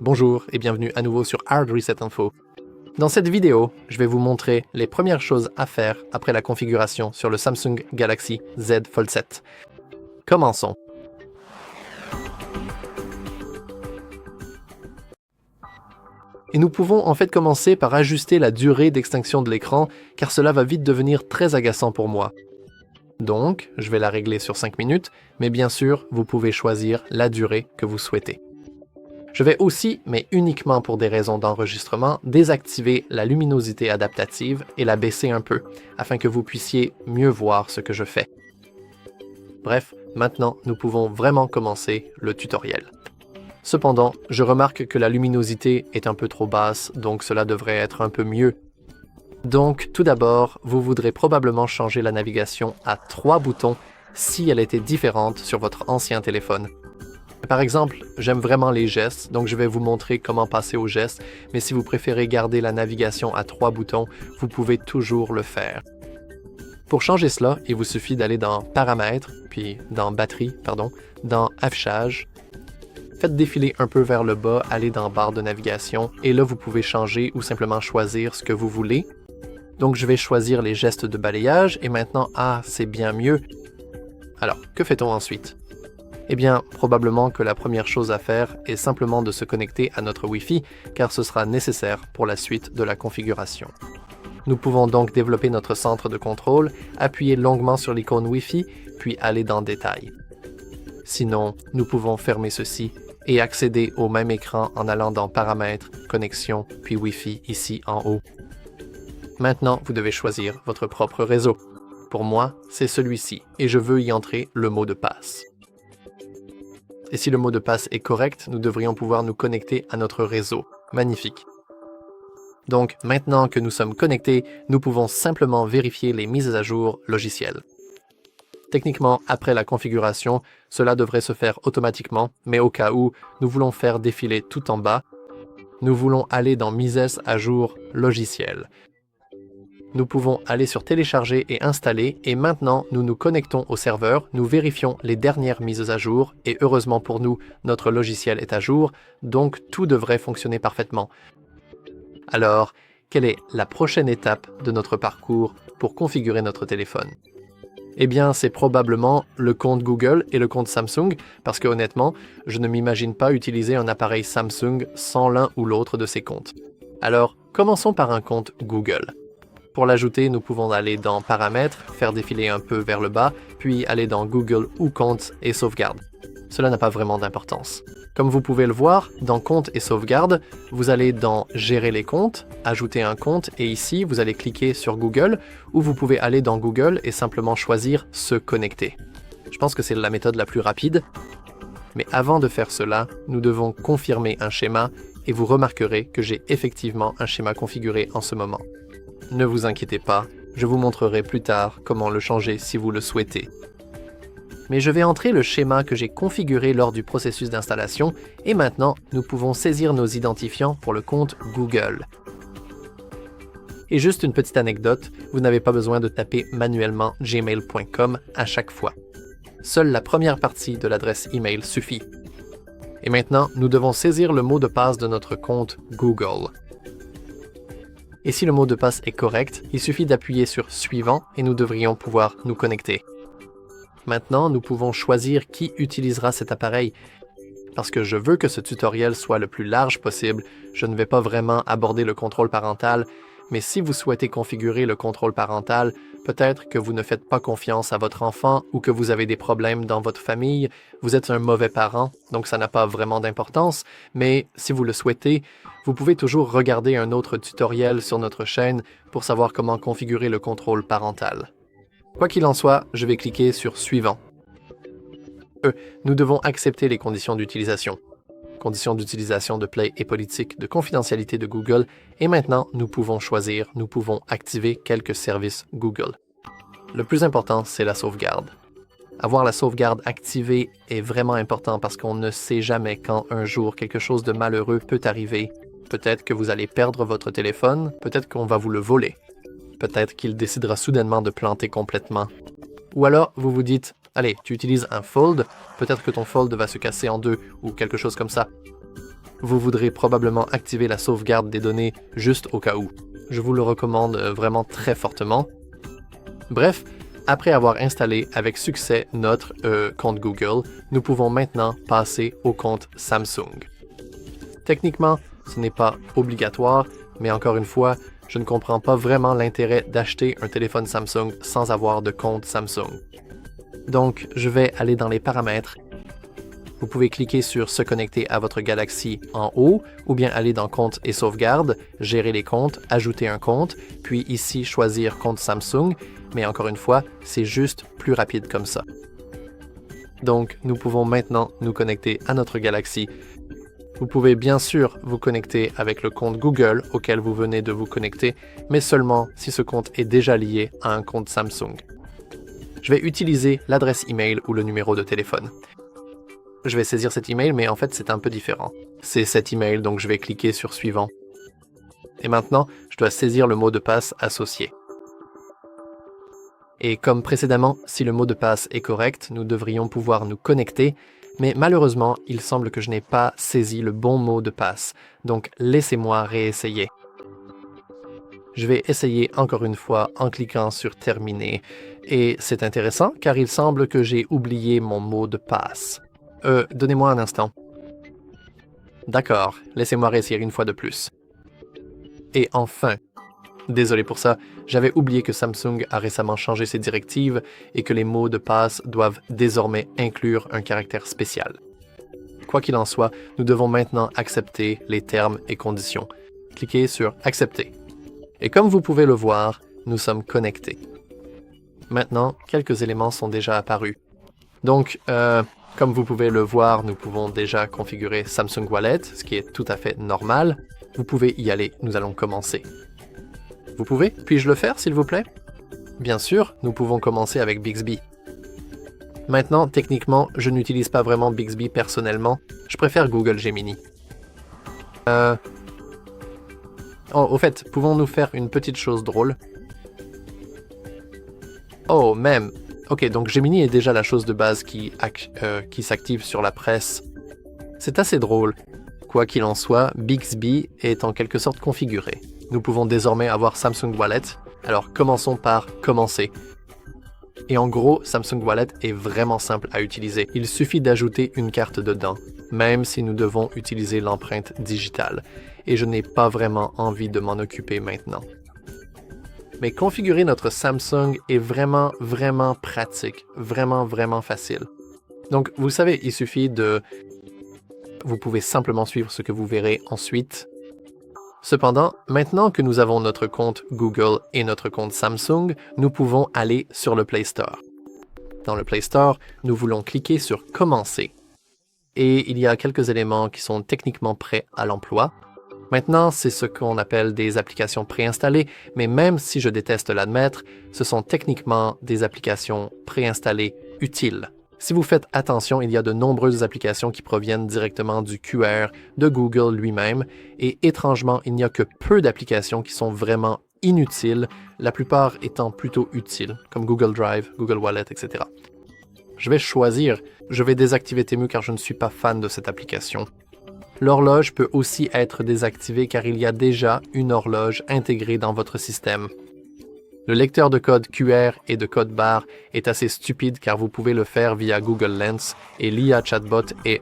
Bonjour et bienvenue à nouveau sur Hard Reset Info. Dans cette vidéo, je vais vous montrer les premières choses à faire après la configuration sur le Samsung Galaxy Z Fold 7. Commençons. Et nous pouvons en fait commencer par ajuster la durée d'extinction de l'écran, car cela va vite devenir très agaçant pour moi. Donc, je vais la régler sur 5 minutes, mais bien sûr, vous pouvez choisir la durée que vous souhaitez. Je vais aussi, mais uniquement pour des raisons d'enregistrement, désactiver la luminosité adaptative et la baisser un peu, afin que vous puissiez mieux voir ce que je fais. Bref, maintenant, nous pouvons vraiment commencer le tutoriel. Cependant, je remarque que la luminosité est un peu trop basse, donc cela devrait être un peu mieux. Donc, tout d'abord, vous voudrez probablement changer la navigation à 3 boutons si elle était différente sur votre ancien téléphone. Par exemple, j'aime vraiment les gestes, donc je vais vous montrer comment passer aux gestes, mais si vous préférez garder la navigation à 3 boutons, vous pouvez toujours le faire. Pour changer cela, il vous suffit d'aller dans Paramètres, puis dans Batterie, dans Affichage. Faites défiler un peu vers le bas, allez dans Barre de navigation, et là vous pouvez changer ou simplement choisir ce que vous voulez. Donc je vais choisir les gestes de balayage, et maintenant, c'est bien mieux. Alors, que fait-on ensuite? Eh bien, probablement que la première chose à faire est simplement de se connecter à notre Wi-Fi, car ce sera nécessaire pour la suite de la configuration. Nous pouvons donc développer notre centre de contrôle, appuyer longuement sur l'icône Wi-Fi, puis aller dans Détails. Sinon, nous pouvons fermer ceci et accéder au même écran en allant dans Paramètres, Connexion, puis Wi-Fi ici en haut. Maintenant, vous devez choisir votre propre réseau. Pour moi, c'est celui-ci, et je veux y entrer le mot de passe. Et si le mot de passe est correct, nous devrions pouvoir nous connecter à notre réseau. Magnifique. Donc, maintenant que nous sommes connectés, nous pouvons simplement vérifier les mises à jour logicielles. Techniquement, après la configuration, cela devrait se faire automatiquement, mais au cas où nous voulons faire défiler tout en bas, nous voulons aller dans Mises à jour logicielles. Nous pouvons aller sur Télécharger et Installer, et maintenant nous nous connectons au serveur, nous vérifions les dernières mises à jour, et heureusement pour nous, notre logiciel est à jour, donc tout devrait fonctionner parfaitement. Alors, quelle est la prochaine étape de notre parcours pour configurer notre téléphone? Eh bien, c'est probablement le compte Google et le compte Samsung, parce que honnêtement, je ne m'imagine pas utiliser un appareil Samsung sans l'un ou l'autre de ces comptes. Alors, commençons par un compte Google. Pour l'ajouter, nous pouvons aller dans Paramètres, faire défiler un peu vers le bas, puis aller dans Google ou Compte et Sauvegarde. Cela n'a pas vraiment d'importance. Comme vous pouvez le voir, dans Compte et Sauvegarde, vous allez dans Gérer les comptes, ajouter un compte, et ici, vous allez cliquer sur Google, ou vous pouvez aller dans Google et simplement choisir Se connecter. Je pense que c'est la méthode la plus rapide, mais avant de faire cela, nous devons confirmer un schéma, et vous remarquerez que j'ai effectivement un schéma configuré en ce moment. Ne vous inquiétez pas, je vous montrerai plus tard comment le changer si vous le souhaitez. Mais je vais entrer le schéma que j'ai configuré lors du processus d'installation et maintenant, nous pouvons saisir nos identifiants pour le compte Google. Et juste une petite anecdote, vous n'avez pas besoin de taper manuellement gmail.com à chaque fois. Seule la première partie de l'adresse email suffit. Et maintenant, nous devons saisir le mot de passe de notre compte Google. Et si le mot de passe est correct, il suffit d'appuyer sur Suivant et nous devrions pouvoir nous connecter. Maintenant, nous pouvons choisir qui utilisera cet appareil. Parce que je veux que ce tutoriel soit le plus large possible, je ne vais pas vraiment aborder le contrôle parental, mais si vous souhaitez configurer le contrôle parental, peut-être que vous ne faites pas confiance à votre enfant ou que vous avez des problèmes dans votre famille, vous êtes un mauvais parent, donc ça n'a pas vraiment d'importance, mais si vous le souhaitez, vous pouvez toujours regarder un autre tutoriel sur notre chaîne pour savoir comment configurer le contrôle parental. Quoi qu'il en soit, je vais cliquer sur Suivant. Nous devons accepter les conditions d'utilisation. Conditions d'utilisation de Play et politique de confidentialité de Google, et maintenant nous pouvons choisir, nous pouvons activer quelques services Google. Le plus important, c'est la sauvegarde. Avoir la sauvegarde activée est vraiment important parce qu'on ne sait jamais quand un jour quelque chose de malheureux peut arriver. Peut-être que vous allez perdre votre téléphone, peut-être qu'on va vous le voler. Peut-être qu'il décidera soudainement de planter complètement. Ou alors, vous vous dites, allez, tu utilises un fold, peut-être que ton fold va se casser en deux ou quelque chose comme ça. vous voudrez probablement activer la sauvegarde des données juste au cas où. Je vous le recommande vraiment très fortement. Bref, après avoir installé avec succès notre compte Google, nous pouvons maintenant passer au compte Samsung. Techniquement, ce n'est pas obligatoire, mais encore une fois, je ne comprends pas vraiment l'intérêt d'acheter un téléphone Samsung sans avoir de compte Samsung. Donc, je vais aller dans les paramètres. Vous pouvez cliquer sur « Se connecter à votre Galaxy » en haut, ou bien aller dans « Compte et sauvegarde », gérer les comptes, ajouter un compte, puis ici choisir « Compte Samsung », mais encore une fois, c'est juste plus rapide comme ça. Donc, nous pouvons maintenant nous connecter à notre Galaxy. Vous pouvez bien sûr vous connecter avec le compte Google auquel vous venez de vous connecter, mais seulement si ce compte est déjà lié à un compte Samsung. Je vais utiliser l'adresse email ou le numéro de téléphone. Je vais saisir cet email, mais en fait, c'est un peu différent. C'est cet email, donc je vais cliquer sur « Suivant ». Et maintenant, je dois saisir le mot de passe associé. Et comme précédemment, si le mot de passe est correct, nous devrions pouvoir nous connecter, mais malheureusement, il semble que je n'ai pas saisi le bon mot de passe, donc laissez-moi réessayer. Je vais essayer encore une fois en cliquant sur « Terminer ». Et c'est intéressant car il semble que j'ai oublié mon mot de passe. Donnez-moi un instant. D'accord, laissez-moi réessayer une fois de plus. Et enfin, désolé pour ça, j'avais oublié que Samsung a récemment changé ses directives et que les mots de passe doivent désormais inclure un caractère spécial. Quoi qu'il en soit, nous devons maintenant accepter les termes et conditions. Cliquez sur « Accepter ». Et comme vous pouvez le voir, nous sommes connectés. Maintenant, quelques éléments sont déjà apparus. Donc, comme vous pouvez le voir, nous pouvons déjà configurer Samsung Wallet, ce qui est tout à fait normal. Vous pouvez y aller, nous allons commencer. Vous pouvez? Puis-je le faire, s'il vous plaît? Bien sûr, nous pouvons commencer avec Bixby. Maintenant, techniquement, je n'utilise pas vraiment Bixby personnellement. Je préfère Google Gemini. Oh, au fait, pouvons-nous faire une petite chose drôle? Oh, même. Ok, donc Gemini est déjà la chose de base qui s'active sur la presse. C'est assez drôle. Quoi qu'il en soit, Bixby est en quelque sorte configuré. Nous pouvons désormais avoir Samsung Wallet. Alors commençons par commencer. Et en gros, Samsung Wallet est vraiment simple à utiliser. Il suffit d'ajouter une carte dedans, même si nous devons utiliser l'empreinte digitale. Et je n'ai pas vraiment envie de m'en occuper maintenant. Mais configurer notre Samsung est vraiment pratique, vraiment facile. Donc, vous savez, il suffit de... Vous pouvez simplement suivre ce que vous verrez ensuite. Cependant, maintenant que nous avons notre compte Google et notre compte Samsung, nous pouvons aller sur le Play Store. Dans le Play Store, nous voulons cliquer sur « Commencer ». Et il y a quelques éléments qui sont techniquement prêts à l'emploi. Maintenant, c'est ce qu'on appelle des applications préinstallées, mais même si je déteste l'admettre, ce sont techniquement des applications préinstallées utiles. Si vous faites attention, il y a de nombreuses applications qui proviennent directement du QR de Google lui-même, et étrangement, il n'y a que peu d'applications qui sont vraiment inutiles, la plupart étant plutôt utiles, comme Google Drive, Google Wallet, etc. Je vais choisir, je vais désactiver Temu car je ne suis pas fan de cette application. L'horloge peut aussi être désactivée car il y a déjà une horloge intégrée dans votre système. Le lecteur de code QR et de code barre est assez stupide car vous pouvez le faire via Google Lens et l'IA chatbot est...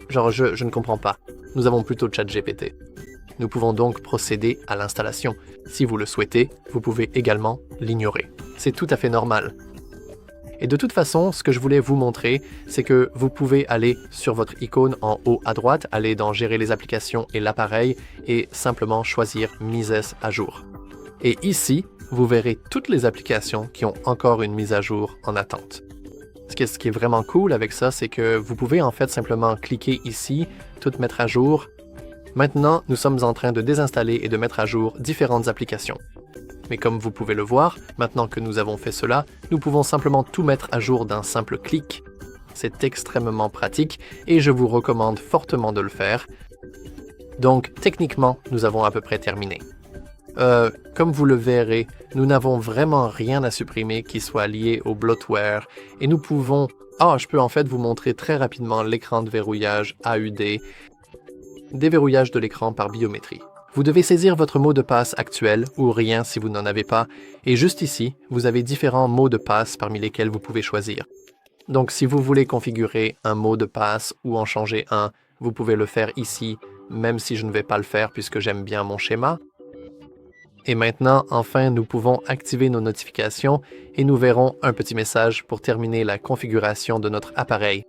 je ne comprends pas. Nous avons plutôt ChatGPT. Nous pouvons donc procéder à l'installation. Si vous le souhaitez, vous pouvez également l'ignorer. C'est tout à fait normal. Et de toute façon, ce que je voulais vous montrer, c'est que vous pouvez aller sur votre icône en haut à droite, aller dans Gérer les applications et l'appareil et simplement choisir Mise à jour. Et ici, vous verrez toutes les applications qui ont encore une mise à jour en attente. Ce qui est vraiment cool avec ça, c'est que vous pouvez en fait simplement cliquer ici, tout mettre à jour. Maintenant, nous sommes en train de désinstaller et de mettre à jour différentes applications. Mais comme vous pouvez le voir, maintenant que nous avons fait cela, nous pouvons simplement tout mettre à jour d'un simple clic. C'est extrêmement pratique et je vous recommande fortement de le faire. Donc, techniquement, nous avons à peu près terminé. Comme vous le verrez, nous n'avons vraiment rien à supprimer qui soit lié au bloatware et nous pouvons... je peux en fait vous montrer très rapidement l'écran de verrouillage AUD. déverrouillage de l'écran par biométrie. Vous devez saisir votre mot de passe actuel ou rien si vous n'en avez pas, et juste ici, vous avez différents mots de passe parmi lesquels vous pouvez choisir. Donc si vous voulez configurer un mot de passe ou en changer un, vous pouvez le faire ici, même si je ne vais pas le faire puisque j'aime bien mon schéma. Et maintenant, enfin, nous pouvons activer nos notifications et nous verrons un petit message pour terminer la configuration de notre appareil.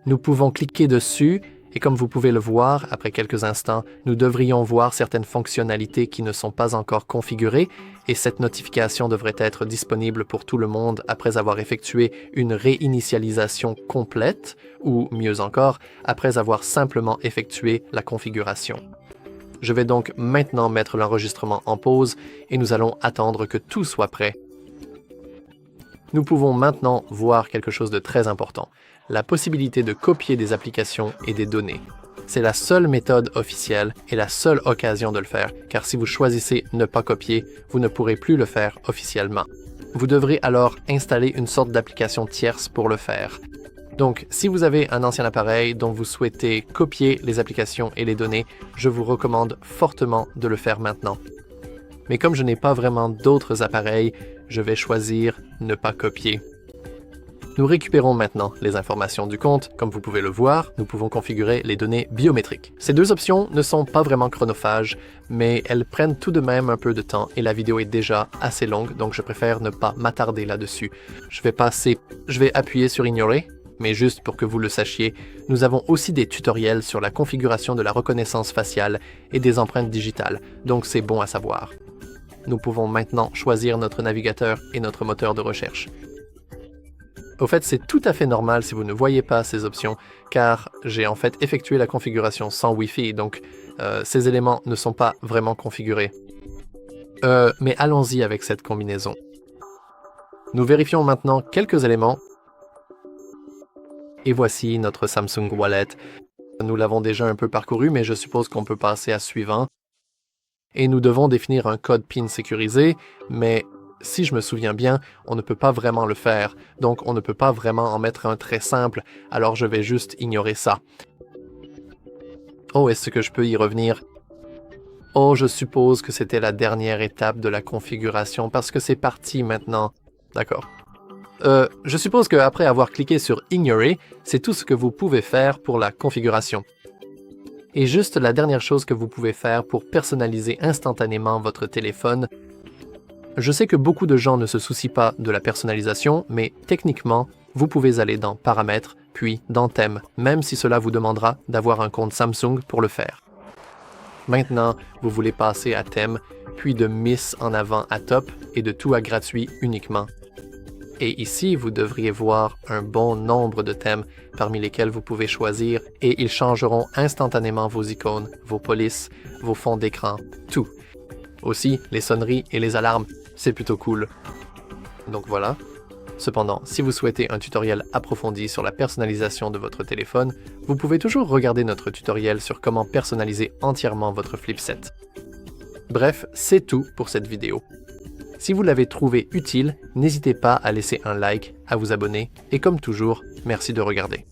Nous pouvons cliquer dessus et comme vous pouvez le voir, après quelques instants, nous devrions voir certaines fonctionnalités qui ne sont pas encore configurées et cette notification devrait être disponible pour tout le monde après avoir effectué une réinitialisation complète ou, mieux encore, après avoir simplement effectué la configuration. Je vais donc maintenant mettre l'enregistrement en pause et nous allons attendre que tout soit prêt. Nous pouvons maintenant voir quelque chose de très important, la possibilité de copier des applications et des données. C'est la seule méthode officielle et la seule occasion de le faire, car si vous choisissez ne pas copier, vous ne pourrez plus le faire officiellement. Vous devrez alors installer une sorte d'application tierce pour le faire. Donc, si vous avez un ancien appareil dont vous souhaitez copier les applications et les données, je vous recommande fortement de le faire maintenant. Mais comme je n'ai pas vraiment d'autres appareils, je vais choisir ne pas copier. Nous récupérons maintenant les informations du compte. Comme vous pouvez le voir, nous pouvons configurer les données biométriques. Ces deux options ne sont pas vraiment chronophages, mais elles prennent tout de même un peu de temps et la vidéo est déjà assez longue, donc je préfère ne pas m'attarder là-dessus. Je vais appuyer sur ignorer, mais juste pour que vous le sachiez, nous avons aussi des tutoriels sur la configuration de la reconnaissance faciale et des empreintes digitales, donc c'est bon à savoir. Nous pouvons maintenant choisir notre navigateur et notre moteur de recherche. Au fait, c'est tout à fait normal si vous ne voyez pas ces options, car j'ai en fait effectué la configuration sans Wi-Fi, donc ces éléments ne sont pas vraiment configurés. Mais allons-y avec cette combinaison. Nous vérifions maintenant quelques éléments. Et voici notre Samsung Wallet. Nous l'avons déjà un peu parcouru, mais je suppose qu'on peut passer à suivant. Et nous devons définir un code PIN sécurisé, mais si je me souviens bien, on ne peut pas vraiment le faire, donc on ne peut pas vraiment en mettre un très simple, alors je vais juste ignorer ça. Oh, est-ce que je peux y revenir? Oh, je suppose que c'était la dernière étape de la configuration, parce que c'est parti maintenant. D'accord. Je suppose qu'après avoir cliqué sur « Ignorer », c'est tout ce que vous pouvez faire pour la configuration. Et juste la dernière chose que vous pouvez faire pour personnaliser instantanément votre téléphone. Je sais que beaucoup de gens ne se soucient pas de la personnalisation, mais techniquement, vous pouvez aller dans « Paramètres », puis dans « Thèmes », même si cela vous demandera d'avoir un compte Samsung pour le faire. Maintenant, vous voulez passer à « Thèmes », puis de « Miss » en avant à « Top » et de « Tout à gratuit » uniquement. Et ici, vous devriez voir un bon nombre de thèmes parmi lesquels vous pouvez choisir et ils changeront instantanément vos icônes, vos polices, vos fonds d'écran, tout. Aussi, les sonneries et les alarmes, c'est plutôt cool. Donc voilà. Cependant, si vous souhaitez un tutoriel approfondi sur la personnalisation de votre téléphone, vous pouvez toujours regarder notre tutoriel sur comment personnaliser entièrement votre Flip 7. Bref, c'est tout pour cette vidéo. Si vous l'avez trouvé utile, n'hésitez pas à laisser un like, à vous abonner et comme toujours, merci de regarder.